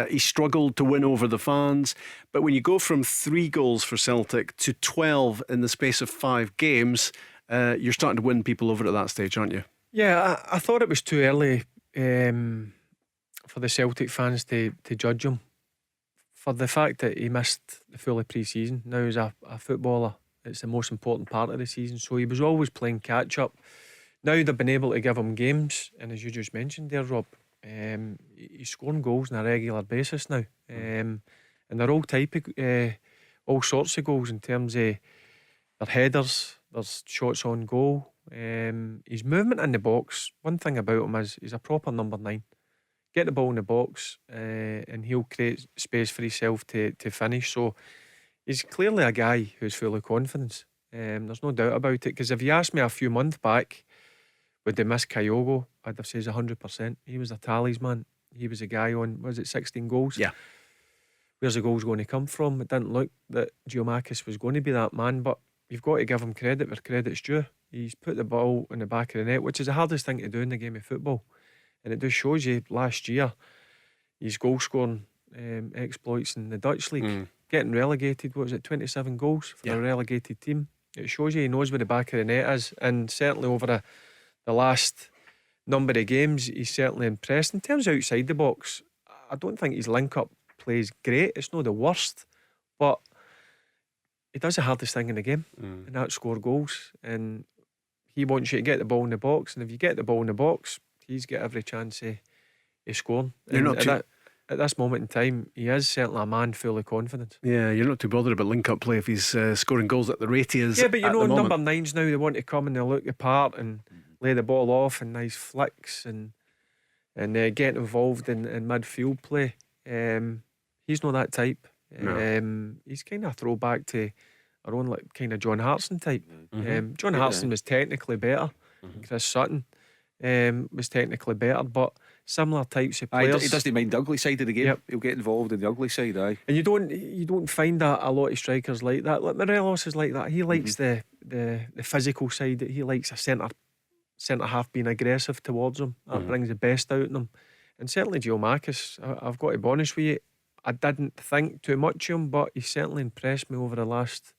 He struggled to win over the fans. But when you go from 3 goals for Celtic to 12 in the space of 5 games, you're starting to win people over at that stage, aren't you? Yeah, I thought it was too early for the Celtic fans to judge him for the fact that he missed the full of pre-season. Now as a footballer, it's the most important part of the season, so he was always playing catch up. Now they've been able to give him games, and as you just mentioned there, Rob, he's scoring goals on a regular basis now, and they're all type of, all sorts of goals in terms of their headers, there's shots on goal. His movement in the box, one thing about him is he's a proper number 9. Get the ball in the box, and he'll create space for himself to finish. So he's clearly a guy who's full of confidence. There's no doubt about it. Because if you asked me a few months back, would they miss Kyogo, I'd have said 100%. He was a talisman. He was a guy on, was it 16 goals? Yeah. Where's the goals going to come from? It didn't look that Giakoumakis was going to be that man, but you've got to give him credit where credit's due. He's put the ball in the back of the net, which is the hardest thing to do in the game of football. And it just shows you last year his goal scoring exploits in the Dutch league, getting relegated. What was it, 27 goals for a relegated team? It shows you he knows where the back of the net is, and certainly over the last number of games he's certainly impressed. In terms of outside the box, I don't think his link up plays great. It's not the worst, but he does the hardest thing in the game, and that's score goals. And he wants you to get the ball in the box, and if you get the ball in the box, he's got every chance of scoring. At this moment in time, he is certainly a man full of confidence. Yeah, you're not too bothered about link-up play if he's scoring goals at the rate he is. Yeah, but you know, number 9s now, they want to come and they look the part and lay the ball off and nice flicks and get involved in midfield play. He's not that type. No. He's kind of a throwback to our own kind of John Hartson type. John Hartson was technically better. Chris Sutton was technically better, but similar types of players. He doesn't mind the ugly side of the game. Yep. He'll get involved in the ugly side. Aye. And you don't find a lot of strikers like that. Like Morelos is like that. He likes the physical side. He likes a centre half being aggressive towards him. That brings the best out in him. And certainly Giakoumakis, I've got to be honest with you, I didn't think too much of him, but he certainly impressed me over the last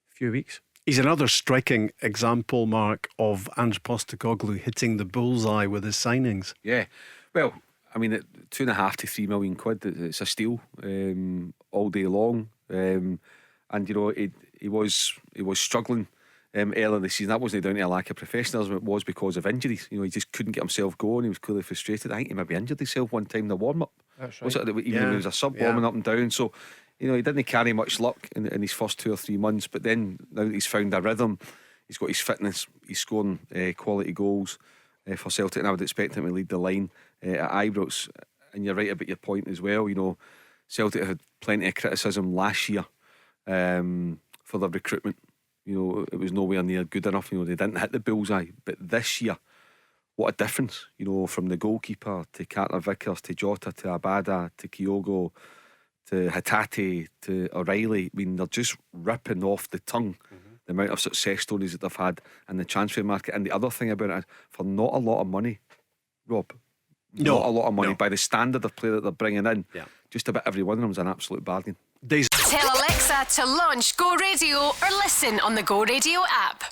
few weeks. He's another striking example, Mark, of Ange Postecoglou hitting the bullseye with his signings. Yeah, well, I mean, at £2.5 to £3 million, it's a steal all day long. And you know, he was struggling earlier in the season. That wasn't down to a lack of professionalism, it was because of injuries. You know, he just couldn't get himself going. He was clearly frustrated. I think he maybe injured himself one time in the warm-up. That's right. Was it even when he was a sub warming up and down? So, you know, he didn't carry much luck in his first 2 or 3 months. But then, now that he's found a rhythm, he's got his fitness, he's scoring quality goals for Celtic, and I would expect him to lead the line at Ibrox. And you're right about your point as well. You know, Celtic had plenty of criticism last year for their recruitment. You know, it was nowhere near good enough. You know, they didn't hit the bullseye. But this year, what a difference. You know, from the goalkeeper to Carter Vickers to Jota to Abada to Kyogo to Hatate to O'Reilly. I mean, they're just ripping off the tongue the amount of success stories that they've had in the transfer market. And the other thing about it is, for not a lot of money, Rob, not a lot of money, by the standard of play that they're bringing in, just about every one of them is an absolute bargain. Tell Alexa to launch Go Radio or listen on the Go Radio app.